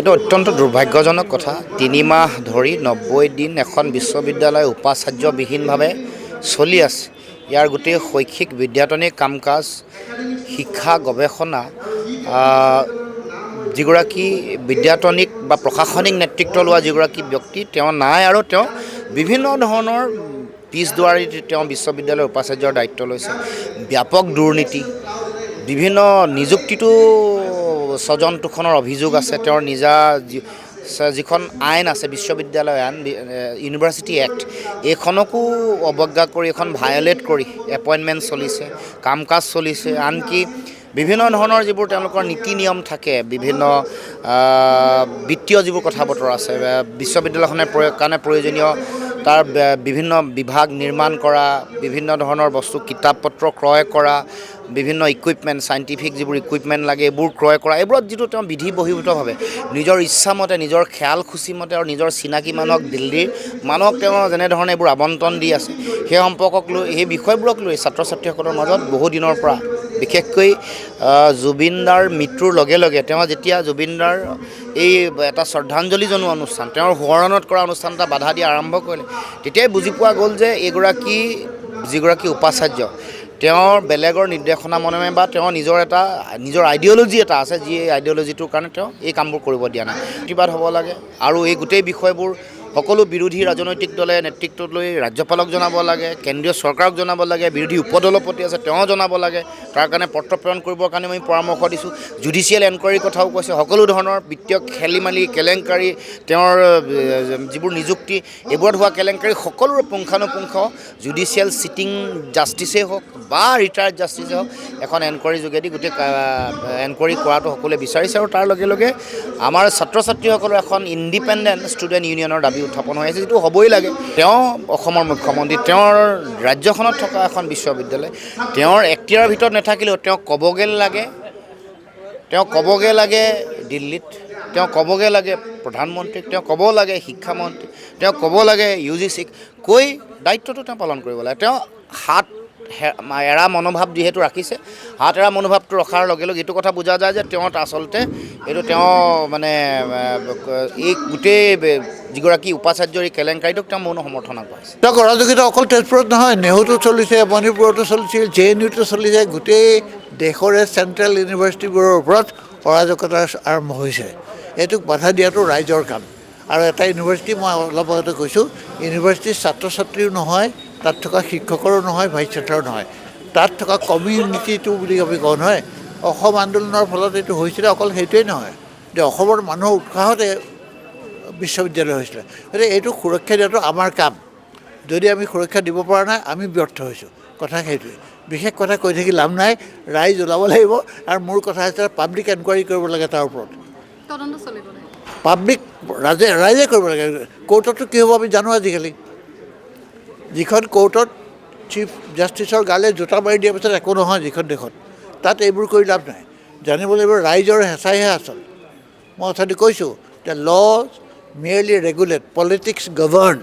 এইটো অত্যন্ত দুৰ্ভাগ্যজনক কথা। ৩ মাহ ধৰি ৯০ দিন এখন বিশ্ববিদ্যালয় উপাচাৰ্যবিহীনভাৱে চলি আছে। ইয়াৰ গোটেই শৈক্ষিক বিদ্যায়তনিক কাম কাজ, শিক্ষা গৱেষণা, যিগৰাকী বিদ্যায়তনিক বা প্ৰশাসনিক নেতৃত্ব লোৱা যিগৰাকী ব্যক্তি তেওঁ নাই, আৰু তেওঁ বিভিন্ন ধৰণৰ পিছদুৱাৰীত তেওঁ বিশ্ববিদ্যালয়ৰ উপাচাৰ্যৰ দায়িত্ব লৈছে। ব্যাপক দুৰ্নীতি, বিভিন্ন নিযুক্তিটো স্বজন তোষণৰ অভিযোগ আছে। তেওঁৰ নিজা যিখন আইন আছে, বিশ্ববিদ্যালয় আইন, ইউনিভাৰ্চিটি এক্ট, এইখনকো অৱজ্ঞা কৰি, এখন ভায়লেট কৰি এপইণ্টমেণ্ট চলিছে, কাম কাজ চলিছে। আনকি বিভিন্ন ধৰণৰ যিবোৰ তেওঁলোকৰ নীতি নিয়ম থাকে, বিভিন্ন বিত্তীয় যিবোৰ কথা বতৰা আছে, বিশ্ববিদ্যালয়খনে কাৰণে প্ৰয়োজনীয় তাৰ বিভিন্ন বিভাগ নিৰ্মাণ কৰা, বিভিন্ন ধৰণৰ বস্তু কিতাপ পত্ৰ ক্ৰয় কৰা, বিভিন্ন ইকুইপমেণ্ট, চাইণ্টিফিক যিবোৰ ইকুইপমেণ্ট লাগে এইবোৰ ক্ৰয় কৰা, এইবোৰত যিটো তেওঁ বিধি বহিৰ্ভূতভাৱে নিজৰ ইচ্ছামতে, নিজৰ খেয়াল খুচিমতে আৰু নিজৰ চিনাকি মানুহক, দিল্লীৰ মানুহক তেওঁ যেনেধৰণে এইবোৰ আবণ্টন দি আছে, সেই সম্পৰ্কক লৈ, সেই বিষয়বোৰক লৈ ছাত্ৰ ছাত্ৰীসকলৰ মাজত বহুদিনৰ পৰা, বিশেষকৈ জুবিনদাৰ মৃত্যুৰ লগে লগে তেওঁ যেতিয়া জুবিনদাৰ এই এটা শ্ৰদ্ধাঞ্জলি জনোৱা অনুষ্ঠান, তেওঁৰ সোঁৱৰণত কৰা অনুষ্ঠান এটা বাধা দিয়া আৰম্ভ কৰিলে, তেতিয়াই বুজি পোৱা গ'ল যে যিগৰাকী উপাচাৰ্য, তেওঁৰ বেলেগৰ নিৰ্দেশনা মৰ্মে বা তেওঁৰ নিজৰ আইডিঅ'লজি এটা আছে, যি আইডিঅ'লজিটোৰ কাৰণে তেওঁ এই কামবোৰ কৰিব দিয়া নাই। প্ৰতিবাদ হ'ব লাগে, আৰু এই গোটেই বিষয়বোৰ সকলো বিৰোধী ৰাজনৈতিক দলে নেতৃত্ব লৈ ৰাজ্যপালক জনাব লাগে, কেন্দ্ৰীয় চৰকাৰক জনাব লাগে, বিৰোধী উপদলপতি আছে তেওঁ জনাব লাগে। তাৰ কাৰণে পত্ৰ প্ৰেৰণ কৰিবৰ কাৰণে আমি পৰামৰ্শ দিছোঁ। জুডিচিয়েল এনকুৱাৰীৰ কথাও কৈছে। সকলো ধৰণৰ বিত্তীয় খেলিমালি, কেলেংকাৰী, তেওঁৰ যিবোৰ নিযুক্তি, এইবোৰত হোৱা কেলেংকাৰী সকলোৰে পুংখানুপুংখ জুডিচিয়েল চিটিং জাষ্টিছেই হওক বা ৰিটায়াৰ্ড জাষ্টিছেই হওক, এখন এনকুৱাৰীৰ যোগেদি গোটেই এনকুৱাৰী কৰাটো সকলোৱে বিচাৰিছে। আৰু তাৰ লগে লগে আমাৰ ছাত্ৰ ছাত্ৰীসকলৰ এখন ইণ্ডিপেণ্ডেণ্ট ষ্টুডেণ্ট ইউনিয়নৰ দাবী উত্থাপন হৈ আছে, যিটো হ'বই লাগে। তেওঁ অসমৰ মুখ্যমন্ত্ৰী, তেওঁৰ ৰাজ্যখনত থকা এখন বিশ্ববিদ্যালয়, তেওঁৰ এখতিয়াৰৰ ভিতৰত নাথাকিলেও তেওঁ ক'বগৈ লাগে দিল্লীত, তেওঁ ক'বগৈ লাগে প্ৰধানমন্ত্ৰীক, তেওঁ ক'ব লাগে শিক্ষামন্ত্ৰীক, তেওঁ ক'ব লাগে UGCক, কৈ দায়িত্বটো তেওঁ পালন কৰিব লাগে। তেওঁ হাত এৰা মনোভাৱ যিহেতু ৰাখিছে, হাত এৰা মনোভাৱটো ৰখাৰ লগে লগে এইটো কথা বুজা যায় যে তেওঁ আচলতে তেওঁ মানে এই গোটেই যিগৰাকী উপাচাৰ্যৰ এই কেলেংকাৰীটোক তেওঁ মৌন সমৰ্থন আগবঢ়াইছে। তেওঁক অৰাজকতা অকল তেজপুৰত নহয়, নেহৰুতো চলিছে, মণিপুৰতো চলিছিল, JNUতো চলিছে, গোটেই দেশৰে চেণ্ট্ৰেল ইউনিভাৰ্চিটিবোৰৰ ওপৰত অৰাজকতা আৰম্ভ হৈছে। এইটোক বাধা দিয়াটো ৰাইজৰ কাম। আৰু এটা ইউনিভাৰ্চিটি, মই অলপ আগতে কৈছোঁ, ইউনিভাৰ্চিটিৰ ছাত্ৰ ছাত্ৰীও নহয়, তাত থকা শিক্ষকৰো নহয়, ভাইচ চেঞ্চেলৰো নহয়, তাত থকা কমিউনিটিটো বুলি আমি কওঁ নহয়। অসম আন্দোলনৰ ফলত এইটো হৈছিলে, অকল সেইটোৱেই নহয় যে অসমৰ মানুহৰ উৎসাহতে বিশ্ববিদ্যালয় হৈছিলে। গতিকে এইটো সুৰক্ষা দিয়াটো আমাৰ কাম। যদি আমি সুৰক্ষা দিব পৰা নাই, আমি ব্যৰ্থ হৈছোঁ। কথা সেইটোৱে, বিশেষ কথা কৈ থাকি লাভ নাই। ৰাইজ ওলাব লাগিব, আৰু মোৰ কথা হৈছে পাব্লিক এনকুৱাৰী কৰিব লাগে তাৰ ওপৰত। পাব্লিক ৰাইজে কৰিব লাগে। কোৰ্টতো কি হ'ব আমি জানো আজিকালি। যিখন কোৰ্টত চিফ জাষ্টিছৰ গালে জোতা মাৰি দিয়াৰ পিছত একো নহয়, যিখন দেশত, তাত এইবোৰ কৰি লাভ নাই। জানিব লাগিব ৰাইজৰ হেঁচাইহে আচল। মই অথনি কৈছোঁ যে laws merely regulate, politics govern.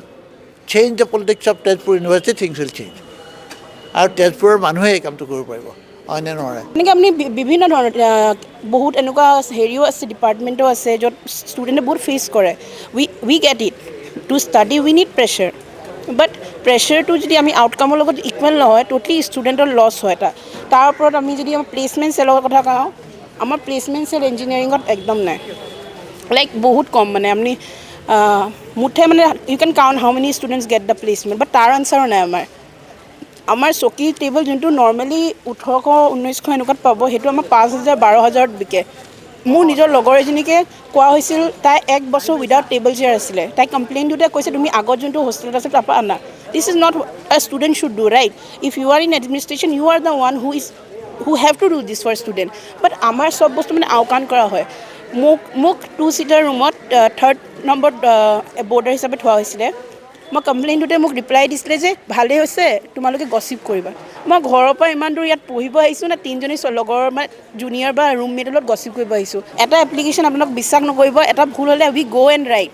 Change the politics of Tezpur University, things will change. আৰু তেজপুৰৰ মানুহে এই কামটো কৰিব পাৰিব, অন্য নোৱাৰে। এনেকৈ আপুনি বিভিন্ন ধৰণৰ বহুত এনেকুৱা হেৰিও আছে, ডিপাৰ্টমেণ্টো আছে য'ত ষ্টুডেণ্টে বহুত ফেচ কৰে। We get it, to study we need pressure, but প্ৰেছাৰটো যদি আমি আউটকামৰ লগত ইকুৱেল নহয়, ট'টেলি ষ্টুডেণ্টৰ লছ হয় এটা। তাৰ ওপৰত আমি যদি আমাৰ প্লেচমেণ্ট চেলৰ কথা কওঁ, আমাৰ প্লেচমেণ্ট চেল ইঞ্জিনিয়াৰিঙত একদম নাই, লাইক বহুত কম। মানে আপুনি মুঠে মানে you can count how many students get the placement, but তাৰ আনচাৰো নাই আমাৰ চকী টেবুল যোনটো নৰ্মেলি 1800-1900 এনেকুৱাত পাব, সেইটো আমাৰ 5000-12000 বিকে। মোৰ নিজৰ লগৰ এজনীকে কোৱা হৈছিল, তাই 1 বছৰ উইদাউট টেবল চেয়াৰ আছিলে। তাই কমপ্লেইন দিওঁতে কৈছে, তুমি আগত যোনটো হোষ্টেলত আছে তাৰপৰা আনা। This is not a student should do, right? If you are in administration, you are the one who have to do this for student. But আমাৰ চব বস্তু মানে আওকাণ কৰা হয়। মোক 2 ছিটাৰ ৰুমত 3rd নম্বৰত বৰ্ডাৰ হিচাপে থোৱা হৈছিলে। মই কমপ্লেইনটোতে মোক ৰিপ্লাই দিছিলে যে ভালেই হৈছে, তোমালোকে গছিপ কৰিবা। মই ঘৰৰ পৰা ইমান দূৰ ইয়াত পঢ়িব আহিছোঁ নে 3জনী লগৰ মানে জুনিয়ৰ বা ৰুমমেটৰ লগত গছিপ কৰিব আহিছোঁ। এটা এপ্লিকেশ্যন আপোনাক বিশ্বাস নকৰিব, এটা ভুল হ'লে উই গ' এণ্ড ৰাইট।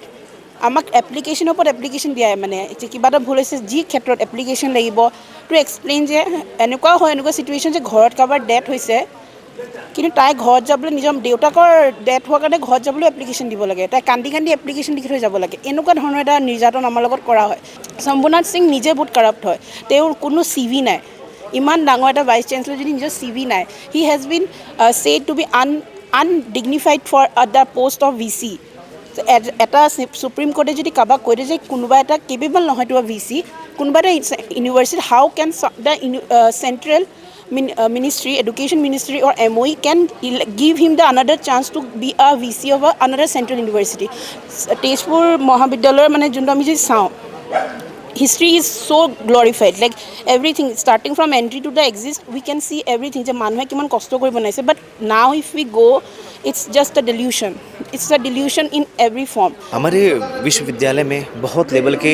আমাক এপ্লিকেশ্যনৰ ওপৰত এপ্লিকেশ্যন দিয়াই, মানে যে কিবা এটা ভুল হৈছে, যি ক্ষেত্ৰত এপ্লিকেশ্যন লাগিব টু এক্সপ্লেইন যে এনেকুৱাও হয়, এনেকুৱা চিটুৱেশ্যন যে ঘৰত কাৰোবাৰ ডেথ হৈছে, কিন্তু তাই ঘৰত যাবলৈ নিজৰ দেউতাকৰ ডেথ হোৱাৰ কাৰণে ঘৰত যাবলৈ এপ্লিকেশ্যন দিব লাগে, তাই কান্দি কান্দি এপ্লিকেশ্যন লিখি থৈ যাব লাগে। এনেকুৱা ধৰণৰ এটা নিৰ্যাতন আমাৰ লগত কৰা হয়। শম্ভুনাথ সিং নিজে বহুত কৰাপ্ট হয়, তেওঁৰ কোনো CV নাই। ইমান ডাঙৰ এটা ভাইচ চেঞ্চেলৰ যদি নিজৰ CV নাই, he has been said to be undignified for the post of VC। এটা সুপ্ৰিম কোৰ্টে যদি কাৰোবাক কৈ দিয়ে যে কোনোবা এটা কেপেবল নহয় টু VC, কোনোবা এটা university, how can the central ministry, education ministry or MOE can give him the another chance to be a VC of another central university. Tezpur Mahavidyalaya মানে যোনটো আমি যদি চাওঁ, history is so glorified, like everything starting from entry to the exist we can see everything যে মানুহে কিমান কষ্ট কৰি বনাইছে, but now if we go it's just a delusion, it's a delusion in every form. हमारे विश्वविद्यालय में बहुत लेवल के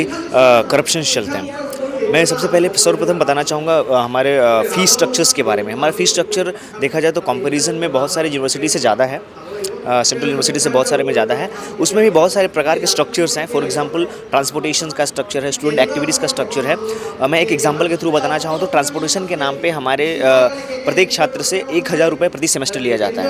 करप्शन चलते हैं। मैं सबसे पहले सर्वप्रथम बताना चाहूँगा हमारे फ़ीस स्ट्रक्चर्स के बारे में। हमारा फ़ीस स्ट्रक्चर देखा जाए तो कंपैरिजन में बहुत सारी यूनिवर्सिटी से ज़्यादा है, सेंट्रल यूनिवर्सिटी से बहुत सारे में ज़्यादा है। उसमें भी बहुत सारे प्रकार के स्ट्रक्चर्स हैं। फॉर एग्जांपल ट्रांसपोर्टेशन का स्ट्रक्चर है, स्टूडेंट एक्टिविटीज़ का स्ट्रक्चर है। मैं एक एग्जांपल के थ्रू बताना चाहूँ तो ट्रांसपोर्टेशन के नाम पे हमारे प्रत्येक छात्र से 1,000 रुपये प्रति सेमेस्टर लिया जाता है।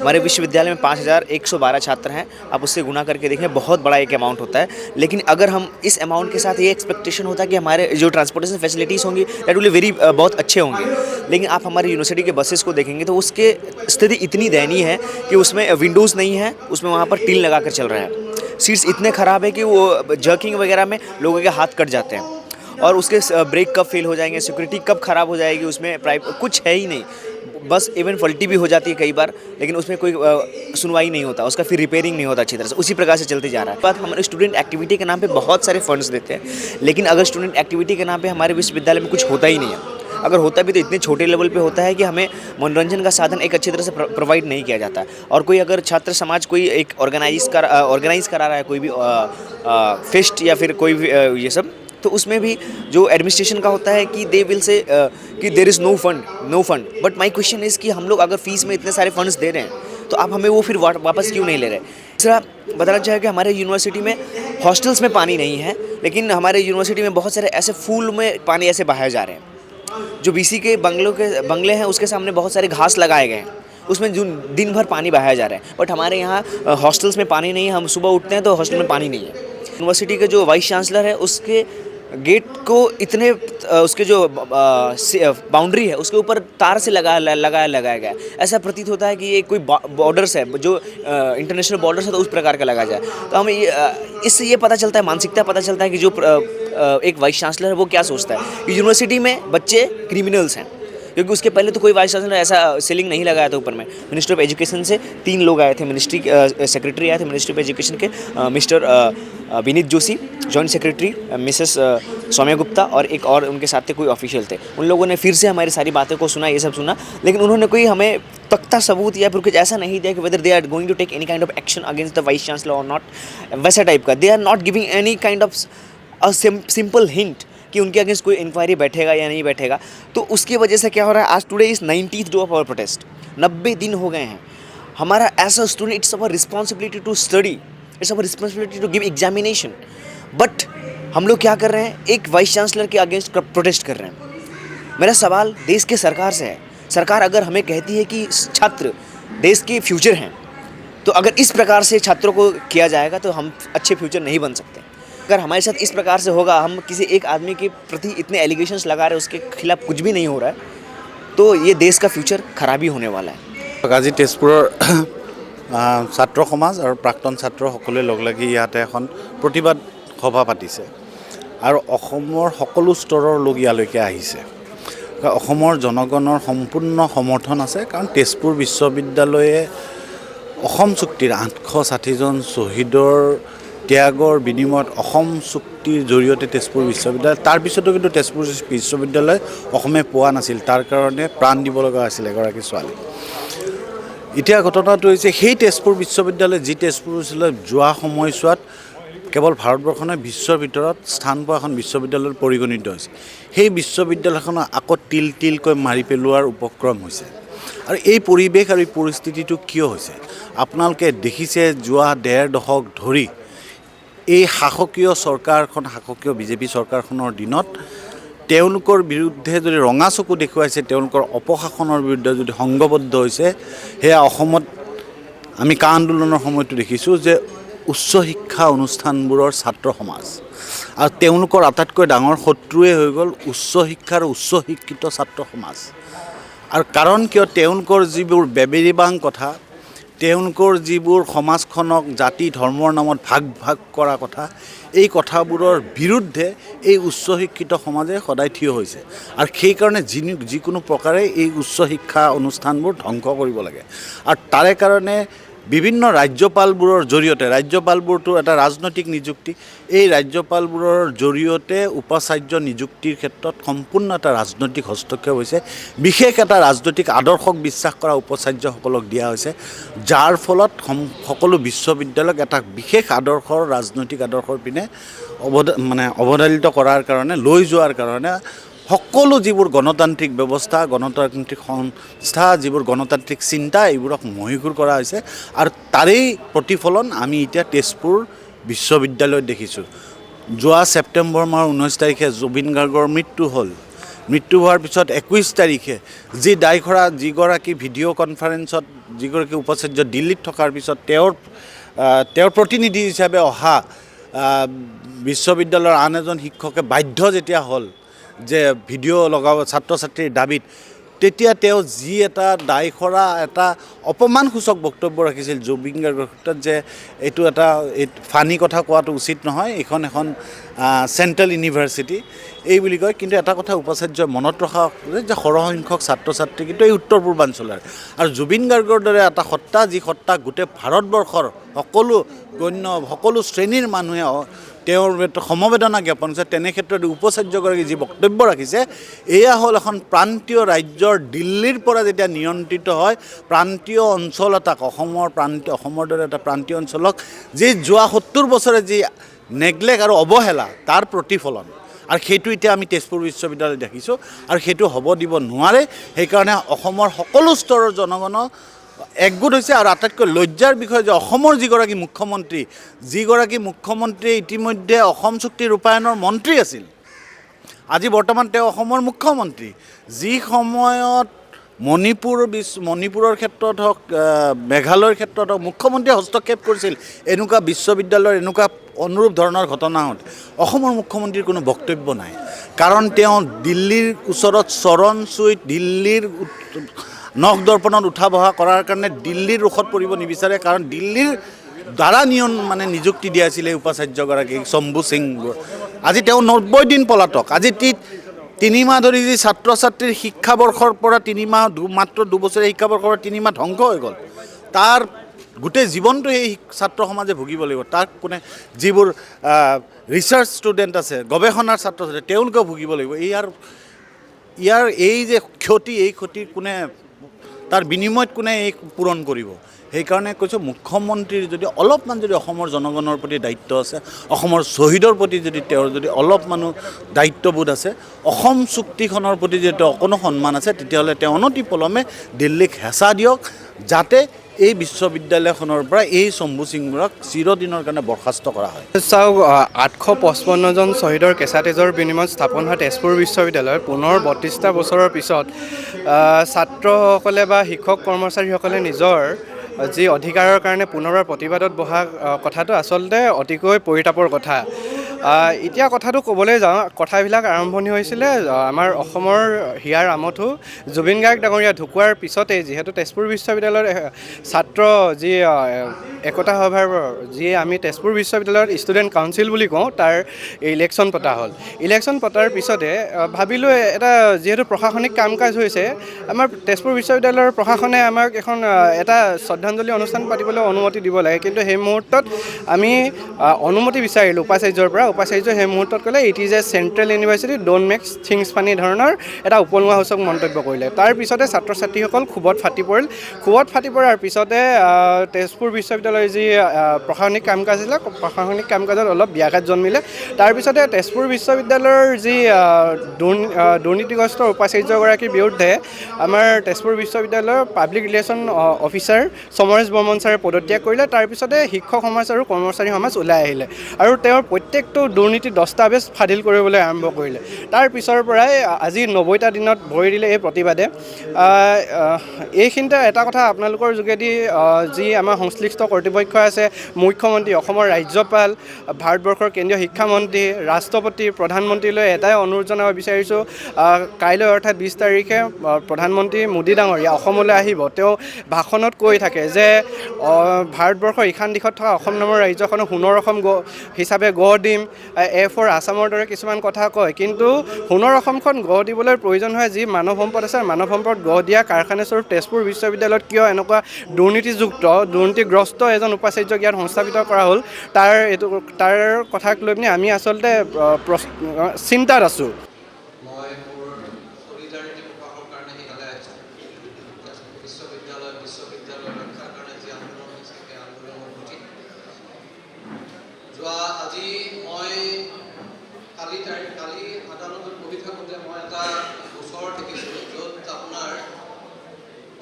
हमारे विश्वविद्यालय में 5,112 छात्र हैं, आप उससे गुना करके देखें, बहुत बड़ा एक अमाउंट होता है। लेकिन अगर हम इस अमाउंट के साथ ये एक्सपेक्टेशन होता है कि हमारे जो ट्रांसपोर्टेशन फैसिलिटीज़ होंगी दैट विल वेरी बहुत अच्छे होंगे, लेकिन आप हमारी यूनिवर्सिटी के बसेस को देखेंगे तो उसके स्थिति इतनी दयनीय है कि उसमें विंडोज़ नहीं है, उसमें वहाँ पर टीन लगा कर चल रहा है। सीट्स इतने ख़राब है कि वो जर्किंग वगैरह में लोगों के हाथ कट जाते हैं, और उसके ब्रेक कब फेल हो जाएंगे, सिक्योरिटी कब ख़राब हो जाएगी, उसमें कुछ है ही नहीं। बस इवन फल्टी भी हो जाती है कई बार, लेकिन उसमें कोई सुनवाई नहीं होता, उसका फिर रिपेयरिंग नहीं होता अच्छी तरह से, उसी प्रकार से चलते जा रहा है। बात हमारे स्टूडेंट एक्टिविटी के नाम पे बहुत सारे फंड्स देते हैं, लेकिन अगर स्टूडेंट एक्टिविटी के नाम पे हमारे विश्वविद्यालय में कुछ होता ही नहीं है। अगर होता भी तो इतने छोटे लेवल पे होता है कि हमें मनोरंजन का साधन एक अच्छी तरह से प्रोवाइड नहीं किया जाता है। और कोई अगर छात्र समाज कोई एक ऑर्गेनाइज करा रहा है कोई भी फेस्ट या फिर कोई भी ये सब, तो उसमें भी जो एडमिनिस्ट्रेशन का होता है कि दे विल से कि there is no fund. But my question is कि हम लोग अगर फीस में इतने सारे फंड्स दे रहे हैं तो आप हमें वो फिर वापस क्यों नहीं ले रहे। दूसरा बताना चाहे कि हमारे यूनिवर्सिटी में हॉस्टल्स में पानी नहीं है, लेकिन हमारे यूनिवर्सिटी में बहुत सारे ऐसे फूल में पानी ऐसे बहाए जा रहे हैं। जो BC के बंगले हैं उसके सामने बहुत सारे घास लगाए गए हैं, उसमें जो दिन भर पानी बहाया जा रहा है। बट हमारे यहाँ हॉस्टल्स में पानी नहीं है, हम सुबह उठते हैं तो हॉस्टल में पानी नहीं है। यूनिवर्सिटी के जो वाइस चांसलर है उसके गेट को इतने उसके जो बाउंड्री है उसके ऊपर तार से लगाया गया। ऐसा प्रतीत होता है कि ये कोई बॉर्डर्स है जो इंटरनेशनल बॉर्डर्स है, तो उस प्रकार का लगाया जाए। तो हमें इससे ये पता चलता है, मानसिकता पता चलता है कि जो एक वाइस चांसलर है वो क्या सोचता है कि यूनिवर्सिटी में बच्चे क्रिमिनल्स हैं, क्योंकि उसके पहले तो कोई वाइस चांसलर ऐसा सीलिंग नहीं लगाया था ऊपर में। मिनिस्ट्री ऑफ एजुकेशन से 3 लोग आए थे, मिनिस्ट्री सेक्रेटरी आए थे मिनिस्ट्री ऑफ एजुकेशन के, Mr Vineet Joshi, joint secretary Mrs Saumya Gupta, और एक और उनके साथ थे कोई ऑफिशियल थे। उन लोगों ने फिर से हमारी सारी बातों को सुना, ये सब सुना, लेकिन उन्होंने कोई हमें तख्ता सबूत या फिर कुछ ऐसा नहीं दिया कि whether they are going to take any kind of action against the vice chancellor और नॉट, वैसा टाइप का। They are not giving any kind of a simple hint कि उनके अगेंस्ट कोई इंक्वायरी बैठेगा या नहीं बैठेगा। तो उसकी वजह से क्या हो रहा है, आज today is 90th day of our protest, 90 दिन हो गए हैं। हमारा as a student it's our responsibility to study, it's our responsibility to give examination, but हम लोग क्या कर रहे हैं, एक वाइस चांसलर के अगेंस्ट प्रोटेस्ट कर रहे हैं। मेरा सवाल देश के सरकार से है, सरकार अगर हमें कहती है कि छात्र देश के फ्यूचर हैं, तो अगर इस प्रकार से छात्रों को किया जाएगा तो हम अच्छे फ्यूचर नहीं बन सकते। अगर हमारे साथ इस प्रकार से होगा, हम किसी एक आदमी के प्रति इतने एलिगेशंस लगा रहे हैं, उसके खिलाफ कुछ भी नहीं हो रहा है, तो ये देश का फ्यूचर खराबी होने वाला है। আজি তেজপুৰৰ ছাত্ৰ সমাজ আৰু প্ৰাক্তন ছাত্ৰ সকলোৱে লগ লাগি ইয়াতে এখন প্ৰতিবাদ সভা পাতিছে আৰু অসমৰ সকলো স্তৰৰ লোক ইয়ালৈকে আহিছে। অসমৰ জনগণৰ সম্পূৰ্ণ সমৰ্থন আছে, কাৰণ তেজপুৰ বিশ্ববিদ্যালয়ে অসম চুক্তিৰ 860জন শ্বহীদৰ ত্যাগৰ বিনিময়ত অসম চুক্তিৰ জৰিয়তে তেজপুৰ বিশ্ববিদ্যালয়, তাৰ পিছতো কিন্তু তেজপুৰ বিশ্ববিদ্যালয় অসমে পোৱা নাছিল, তাৰ কাৰণে প্ৰাণ দিব লগা আছিল এগৰাকী ছোৱালী। এতিয়া ঘটনাটো হৈছে সেই তেজপুৰ বিশ্ববিদ্যালয়, যি তেজপুৰ বিশ্ববিদ্যালয় যোৱা সময়ছোৱাত কেৱল ভাৰতবৰ্ষ নহয় বিশ্বৰ ভিতৰত স্থান পোৱা এখন বিশ্ববিদ্যালয়ত পৰিগণিত হৈছে। সেই বিশ্ববিদ্যালয়খনক আকৌ তিল তিলকৈ মাৰি পেলোৱাৰ উপক্ৰম হৈছে। আৰু এই পৰিৱেশ আৰু এই পৰিস্থিতিটো কিয় হৈছে, আপোনালোকে দেখিছে যোৱা 1.5 দশক ধৰি এই শাসকীয় চৰকাৰখন, শাসকীয় BJP চৰকাৰখনৰ দিনত তেওঁলোকৰ বিৰুদ্ধে যদি ৰঙা চকু দেখুৱাইছে, তেওঁলোকৰ অপশাসনৰ বিৰুদ্ধে যদি সংঘবদ্ধ হৈছে, সেয়া অসমত আমি কা আন্দোলনৰ সময়তো দেখিছোঁ যে উচ্চ শিক্ষা অনুষ্ঠানবোৰৰ ছাত্ৰ সমাজ আৰু তেওঁলোকৰ আটাইতকৈ ডাঙৰ শত্ৰুৱে হৈ গ'ল উচ্চ শিক্ষাৰ উচ্চ শিক্ষিত ছাত্ৰ সমাজ। আৰু কাৰণ কিয় তেওঁলোকৰ যিবোৰ বেবেৰিবাং কথা, তেওঁলোকৰ যিবোৰ সমাজখনক জাতি ধৰ্মৰ নামত ভাগ ভাগ কৰা কথা, এই কথাবোৰৰ বিৰুদ্ধে এই উচ্চ শিক্ষিত সমাজে সদায় থিয় হৈছে। আৰু সেইকাৰণে যিকোনো প্ৰকাৰে এই উচ্চ শিক্ষা অনুষ্ঠানবোৰ ধ্বংস কৰিব লাগে। আৰু তাৰে কাৰণে বিভিন্ন ৰাজ্যপালবোৰৰ জৰিয়তে, ৰাজ্যপালবোৰতো এটা ৰাজনৈতিক নিযুক্তি, এই ৰাজ্যপালবোৰৰ জৰিয়তে উপাচাৰ্য নিযুক্তিৰ ক্ষেত্ৰত সম্পূৰ্ণ এটা ৰাজনৈতিক হস্তক্ষেপ হৈছে। বিশেষ এটা ৰাজনৈতিক আদৰ্শক বিশ্বাস কৰা উপাচাৰ্যসকলক দিয়া হৈছে, যাৰ ফলত সকলো বিশ্ববিদ্যালয়ক এটা বিশেষ আদৰ্শৰ ৰাজনৈতিক আদৰ্শৰ পিনে অৱধাৰিত কৰাৰ কাৰণে, লৈ যোৱাৰ কাৰণে সকলো যিবোৰ গণতান্ত্ৰিক ব্যৱস্থা, গণতান্ত্ৰিক সংস্থা, যিবোৰ গণতান্ত্ৰিক চিন্তা, এইবোৰক মহীশূৰ কৰা হৈছে। আৰু তাৰেই প্ৰতিফলন আমি এতিয়া তেজপুৰ বিশ্ববিদ্যালয়ত দেখিছোঁ। যোৱা ছেপ্টেম্বৰ মাহৰ 19 তাৰিখে জুবিন গাৰ্গৰ মৃত্যু হ'ল। মৃত্যু হোৱাৰ পিছত 21 তাৰিখে যিগৰাকী ভিডিঅ' কনফাৰেন্সত যিগৰাকী উপাচাৰ্য দিল্লীত থকাৰ পিছত তেওঁৰ প্ৰতিনিধি হিচাপে অহা বিশ্ববিদ্যালয়ৰ আন এজন শিক্ষকে বাধ্য যেতিয়া হ'ল যে ভিডিঅ' লগাব ছাত্ৰ ছাত্ৰীৰ দাবীত, তেতিয়া তেওঁ যি এটা দায়খৰা, এটা অপমানসূচক বক্তব্য ৰাখিছিল জুবিন গাৰ্গৰ ক্ষেত্ৰত, যে এইটো এটা ফানি কথা কোৱাটো উচিত নহয়, এখন চেণ্ট্ৰেল ইউনিভাৰ্চিটি এই বুলি কয়। কিন্তু এটা কথা উপাচাৰ্যই মনত ৰখা যে সৰহসংখ্যক ছাত্ৰ ছাত্ৰী কিন্তু এই উত্তৰ পূৰ্বাঞ্চলৰ, আৰু জুবিন গাৰ্গৰ দৰে এটা সত্তা, যি সত্তা গোটেই ভাৰতবৰ্ষৰ সকলো শ্ৰেণীৰ মানুহে তেওঁৰ সমবেদনা জ্ঞাপন কৰিছে, তেনে ক্ষেত্ৰত উপাচাৰ্যগৰাকী যি বক্তব্য ৰাখিছে, এয়া হ'ল এখন প্ৰান্তীয় ৰাজ্যৰ দিল্লীৰ পৰা যেতিয়া নিয়ন্ত্ৰিত হয় প্ৰান্তীয় অঞ্চল এটাক, অসমৰ দৰে এটা প্ৰান্তীয় অঞ্চলক যি যোৱা 70 বছৰে যি নেগলেক্ট আৰু অৱহেলা, তাৰ প্ৰতিফলন। আৰু সেইটো এতিয়া আমি তেজপুৰ বিশ্ববিদ্যালয়ত দেখিছোঁ, আৰু সেইটো হ'ব দিব নোৱাৰে। সেইকাৰণে অসমৰ সকলো স্তৰৰ জনগণক একগোট হৈছে। আৰু আটাইতকৈ লজ্জাৰ বিষয় যে অসমৰ যিগৰাকী মুখ্যমন্ত্ৰী ইতিমধ্যে অসম চুক্তি ৰূপায়ণৰ মন্ত্ৰী আছিল, আজি বৰ্তমান তেওঁ অসমৰ মুখ্যমন্ত্ৰী। যি সময়ত মণিপুৰৰ ক্ষেত্ৰত হওক, মেঘালয়ৰ ক্ষেত্ৰত হওক মুখ্যমন্ত্ৰীয়ে হস্তক্ষেপ কৰিছিল এনেকুৱা বিশ্ববিদ্যালয়ৰ এনেকুৱা অনুৰূপ ধৰণৰ ঘটনা হ'ল, অসমৰ মুখ্যমন্ত্ৰীৰ কোনো বক্তব্য নাই। কাৰণ তেওঁ দিল্লীৰ ওচৰত চৰণ চুই দিল্লীৰ নখ দৰ্পণত উঠা বহা কৰাৰ কাৰণে দিল্লীৰ ৰোষত পৰিব নিবিচাৰে। কাৰণ দিল্লীৰ দ্বাৰা নিযুক্তি দিয়া আছিলে উপাচাৰ্যগৰাকীক, শম্ভু সিং। আজি তেওঁ 90 দিন পলাতক। আজি 3 মাহ ধৰি যি ছাত্ৰ ছাত্ৰীৰ শিক্ষাবৰ্ষৰ পৰা মাত্ৰ 2 বছৰীয়া শিক্ষাবৰ্ষৰ পৰা 3 মাহ ধ্বংস হৈ গ'ল, তাৰ গোটেই জীৱনটো এই ছাত্ৰ সমাজে ভুগিব লাগিব। তাক যিবোৰ ৰিচাৰ্চ ষ্টুডেণ্ট আছে, গৱেষণাৰ ছাত্ৰ ছাত্ৰী, তেওঁলোকেও ভুগিব লাগিব। ইয়াৰ এই যে ক্ষতি, এই ক্ষতিৰ তাৰ বিনিময়ত কোনে পূৰণ কৰিব? সেইকাৰণে কৈছোঁ, মুখ্যমন্ত্ৰীৰ যদি অলপমান যদি অসমৰ জনগণৰ প্ৰতি দায়িত্ব আছে, অসমৰ শ্বহীদৰ প্ৰতি যদি তেওঁৰ যদি অলপমানো দায়িত্ববোধ আছে, অসম চুক্তিখনৰ প্ৰতি যদি অকণো সন্মান আছে, তেতিয়াহ'লে তেওঁ অনতিপলমে দিল্লীক হেঁচা দিয়ক, যাতে এই বিশ্ববিদ্যালয়খনৰ পৰা এই শম্ভু সিংবোৰক চিৰদিনৰ কাৰণে বৰ্খাস্ত কৰা হয়। চাওক, 855 জন শ্বহীদৰ কেঁচা তেজৰ বিনিময়ত স্থাপন হোৱা তেজপুৰ বিশ্ববিদ্যালয় পুনৰ 32টা বছৰৰ পিছত ছাত্ৰসকলে বা শিক্ষক কৰ্মচাৰীসকলে নিজৰ যি অধিকাৰৰ কাৰণে পুনৰবাৰ প্ৰতিবাদত বহা কথাটো আচলতে অতিকৈ পৰিতাপৰ কথা। এতিয়া কথাটো ক'বলৈ যাওঁ, কথাবিলাক আৰম্ভণি হৈছিলে আমাৰ অসমৰ হিয়াৰ আমঠু জুবিন গাৰ্গ ডাঙৰীয়া ঢুকুৱাৰ পিছতেই, যিহেতু তেজপুৰ বিশ্ববিদ্যালয়ৰ ছাত্ৰ যি একতা সভাৰ, যিয়ে আমি তেজপুৰ বিশ্ববিদ্যালয়ত ষ্টুডেণ্ট কাউন্সিল বুলি কওঁ, তাৰ ইলেকশ্যন পতা হ'ল। ইলেকশ্যন পতাৰ পিছতে ভাবিলোঁ, এটা যিহেতু প্ৰশাসনিক কাম কাজ হৈছে, আমাৰ তেজপুৰ বিশ্ববিদ্যালয়ৰ প্ৰশাসনে আমাক এটা শ্ৰদ্ধাঞ্জলি অনুষ্ঠান পাতিবলৈ অনুমতি দিব লাগে। কিন্তু সেই মুহূৰ্তত আমি অনুমতি বিচাৰিলোঁ উপাচাৰ্যৰ পৰা। উপাচাৰ্যই সেই মুহূৰ্তত ক'লে, it is a central university, don't make things funny ধৰণৰ এটা উপলুঙাসূচক মন্তব্য কৰিলে। তাৰ পিছতে ছাত্ৰ ছাত্ৰীসকল ক্ষোভত ফাটি পৰিল। ক্ষোভত ফাটি পৰাৰ পিছতে তেজপুৰ বিশ্ববিদ্যালয়ৰ যি প্ৰশাসনিক কাম কাজ আছিলে, প্ৰশাসনিক কাম কাজত অলপ ব্যাঘাত জন্মিলে। তাৰপিছতে তেজপুৰ বিশ্ববিদ্যালয়ৰ যি দুৰ্নীতিগ্ৰস্ত উপাচাৰ্যগৰাকীৰ বিৰুদ্ধে আমাৰ তেজপুৰ বিশ্ববিদ্যালয়ৰ public relation officer Samaresh Barman ছাৰে পদত্যাগ কৰিলে। তাৰপিছতে শিক্ষক সমাজ আৰু কৰ্মচাৰী সমাজ ওলাই আহিলে, আৰু তেওঁৰ প্ৰত্যেকটো প্ৰত্যেকটো দুৰ্নীতি দস্তাবেজ ফাদিল কৰিবলৈ আৰম্ভ কৰিলে। তাৰ পিছৰ পৰাই আজি 90টা দিনত ভৰি দিলে এই প্ৰতিবাদে। এইখিনিতে এটা কথা আপোনালোকৰ যোগেদি যি আমাৰ সংশ্লিষ্ট কৰ্তৃপক্ষ আছে, মুখ্যমন্ত্ৰী, অসমৰ ৰাজ্যপাল, ভাৰতবৰ্ষৰ কেন্দ্ৰীয় শিক্ষামন্ত্ৰী, ৰাষ্ট্ৰপতি, প্ৰধানমন্ত্ৰীলৈ এটাই অনুৰোধ জনাব বিচাৰিছোঁ, কাইলৈ অৰ্থাৎ 20 তাৰিখে প্ৰধানমন্ত্ৰী মোদী ডাঙৰীয়া অসমলৈ আহিব। তেওঁ ভাষণত কৈ থাকে যে ভাৰতবৰ্ষৰ ইখান দিশত থকা অসম নামৰ ৰাজ্যখনক সোণৰ অসম হিচাপে গঢ় দিম, ফৰ আছামৰ দৰে কিছুমান কথা কয়। কিন্তু সোণৰ অসমখন গঢ় দিবলৈ প্ৰয়োজন হয় যি মানৱ সম্পদ আছে, মানৱ সম্পদ গঢ় দিয়া কাৰখানাস্বৰূপ তেজপুৰ বিশ্ববিদ্যালয়ত কিয় এনেকুৱা দুৰ্নীতিগ্ৰস্ত এজন উপাচাৰ্যক ইয়াত সংস্থাপিত কৰা হ'ল, তাৰ কথাক লৈ পিনে আমি আচলতে চিন্তাত আছোঁ। মই মোৰ সলিডাৰিটি প্ৰকাশৰ কাৰণে ইয়ালৈ আহিছোঁ। বিশ্ববিদ্যালয় ৰক্ষাৰ কাৰণে যি আন্দোলন হৈছে সেই আন্দোলনৰ প্ৰতি আজি মই কালি আদালতত বহি থাকোঁতে মই এটা গোচৰ দেখিছিলোঁ য'ত আপোনাৰ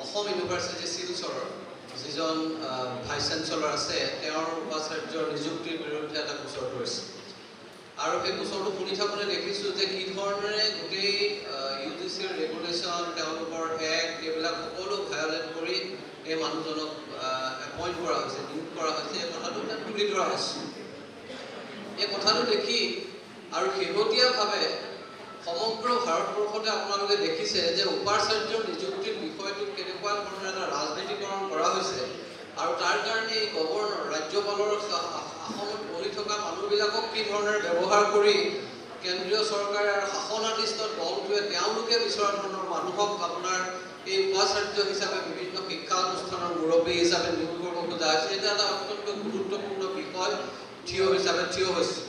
অসম ইউনিভাৰ্চিটি শিলচৰৰ যিজন ভাইচ চেঞ্চেলৰ আছে তেওঁৰ উপাচাৰ্যৰ নিযুক্তিৰ বিৰুদ্ধে এটা গোচৰ কৰিছে। আৰু সেই গোচৰটো শুনি থাকোঁতে দেখিছোঁ যে কি ধৰণেৰে গোটেই UGCৰ ৰেগুলেশ্যন, তেওঁলোকৰ এক্ট এইবিলাক সকলো ভায়লেট কৰি এই মানুহজনক এপইণ্ট কৰা হৈছে, নিয়োগ কৰা হৈছে, এই কথাটো তাত তুলি ধৰা হৈছে। এই কথাটো দেখি আৰু শেহতীয়াভাৱে সমগ্ৰ ভাৰতবৰ্ষতে আপোনালোকে দেখিছে যে উপাচাৰ্যৰ নিযুক্তিৰ বিষয়টোক কেনেকুৱা ধৰণৰ এটা ৰাজনীতিকৰণ কৰা হৈছে আৰু তাৰ কাৰণে এই গভৰ্ণৰ ৰাজ্যপালৰ আসনত বহি থকা মানুহবিলাকক কি ধৰণেৰে ব্যৱহাৰ কৰি কেন্দ্ৰীয় চৰকাৰে আৰু শাসনাধিষ্ঠ দলটোৱে তেওঁলোকে বিচৰা ধৰণৰ মানুহক আপোনাৰ এই উপাচাৰ্য হিচাপে বিভিন্ন শিক্ষানুষ্ঠানৰ মুৰব্বী হিচাপে নিয়োগ কৰিব খোজা হৈছে। এটা এটা অত্যন্ত গুৰুত্বপূৰ্ণ বিষয় থিয় হৈছে।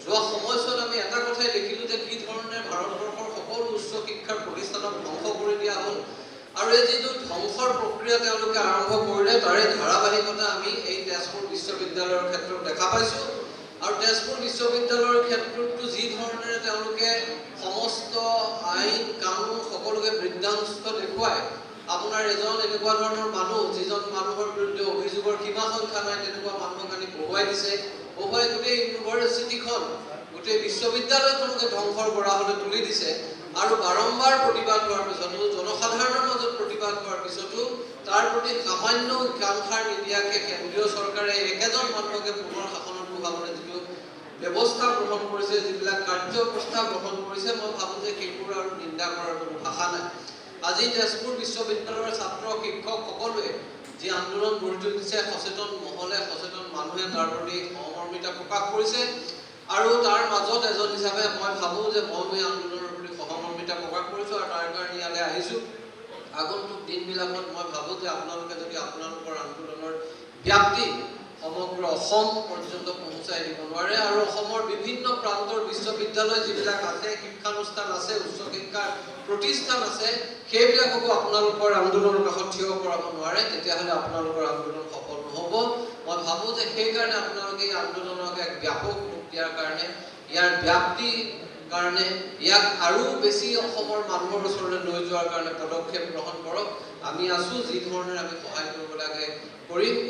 যোৱা সময়ছোৱাত আমি এটা কথাই দেখিলোঁ যে কি ধৰণে ভাৰতবৰ্ষৰ সকলো উচ্চ শিক্ষাৰ প্ৰতিষ্ঠানক ধ্বংস কৰি দিয়া হ'ল আৰু এই যিটো ধ্বংসৰ প্ৰক্ৰিয়া তেওঁলোকে আৰম্ভ কৰিলে তাৰে ধাৰাবাহিকতা আমি এই তেজপুৰ বিশ্ববিদ্যালয়ৰ ক্ষেত্ৰত দেখা পাইছোঁ। আৰু তেজপুৰ বিশ্ববিদ্যালয়ৰ ক্ষেত্ৰতো যি ধৰণেৰে তেওঁলোকে সমস্ত আইন কানুন সকলোকে বৃদ্ধাংশ দেখুৱাই আপোনাৰ এজন এনেকুৱা ধৰণৰ মানুহ যিজন মানুহৰ বিৰুদ্ধে অভিযোগৰ সীমা সংখ্যা নাই তেনেকুৱা মানুহক আনি বহুৱাই দিছে, বহুৱাই গোটেই ইউনিভাৰ্চিটিখন, গোটেই বিশ্ববিদ্যালয়খনকে ধ্বংসৰ গৰাহলৈ তুলি দিছে। আৰু বাৰম্বাৰ প্ৰতিবাদ হোৱাৰ পিছতো, জনসাধাৰণৰ মাজত প্ৰতিবাদ হোৱাৰ পিছতো তাৰ প্ৰতি সামান্য কাণসাৰ নিদিয়াকৈ কেন্দ্ৰীয় চৰকাৰে একেজন মানুহকে পুনৰ শাসনত বহাবলৈ যিটো ব্যৱস্থা গ্ৰহণ কৰিছে, যিবিলাক কাৰ্য প্ৰস্তাৱ গ্ৰহণ কৰিছে, মই ভাবোঁ যে সেইবোৰ আৰু নিন্দা কৰাৰ কোনো ভাষা নাই। আজি তেজপুৰ বিশ্ববিদ্যালয়ৰ ছাত্ৰ শিক্ষক সকলোৱে যি আন্দোলন গঢ়ি তুলিছে, সচেতন মহলে, সচেতন মানুহে তাৰ প্ৰতি সহমৰ্মিতা প্ৰকাশ কৰিছে। আৰু তাৰ মাজত এজন হিচাপে মই ভাবোঁ যে মই এই আন্দোলনৰ প্ৰতি সহমৰ্মিতা প্ৰকাশ কৰিছোঁ আৰু তাৰ কাৰণে ইয়ালৈ আহিছোঁ। আগন্তুক দিনবিলাকত মই ভাবোঁ যে আপোনালোকে যদি আপোনালোকৰ আন্দোলনৰ ব্যাপ্তি সমগ্ৰ অসম পৰ্যন্ত পহুচাই দিব নোৱাৰে আৰু অসমৰ বিভিন্ন প্ৰান্তৰ বিশ্ববিদ্যালয় যিবিলাক আছে, শিক্ষানুষ্ঠান আছে, উচ্চ শিক্ষাৰ প্ৰতিষ্ঠান আছে, সেইবিলাককো আপোনালোকৰ আন্দোলনৰ কাষত থিয় কৰাব নোৱাৰে, তেতিয়াহ'লে আপোনালোকৰ আন্দোলন সফল নহ'ব। মই ভাবোঁ যে সেইকাৰণে আপোনালোকে এই আন্দোলনক এক ব্যাপক ৰূপ দিয়াৰ কাৰণে, ইয়াৰ ব্যাপ্তিৰ কাৰণে, ইয়াক আৰু বেছি অসমৰ মানুহৰ ওচৰলৈ লৈ যোৱাৰ কাৰণে পদক্ষেপ গ্ৰহণ কৰক। আমি আছোঁ, যি ধৰণে আমি সহায় কৰিব লাগে কৰিম।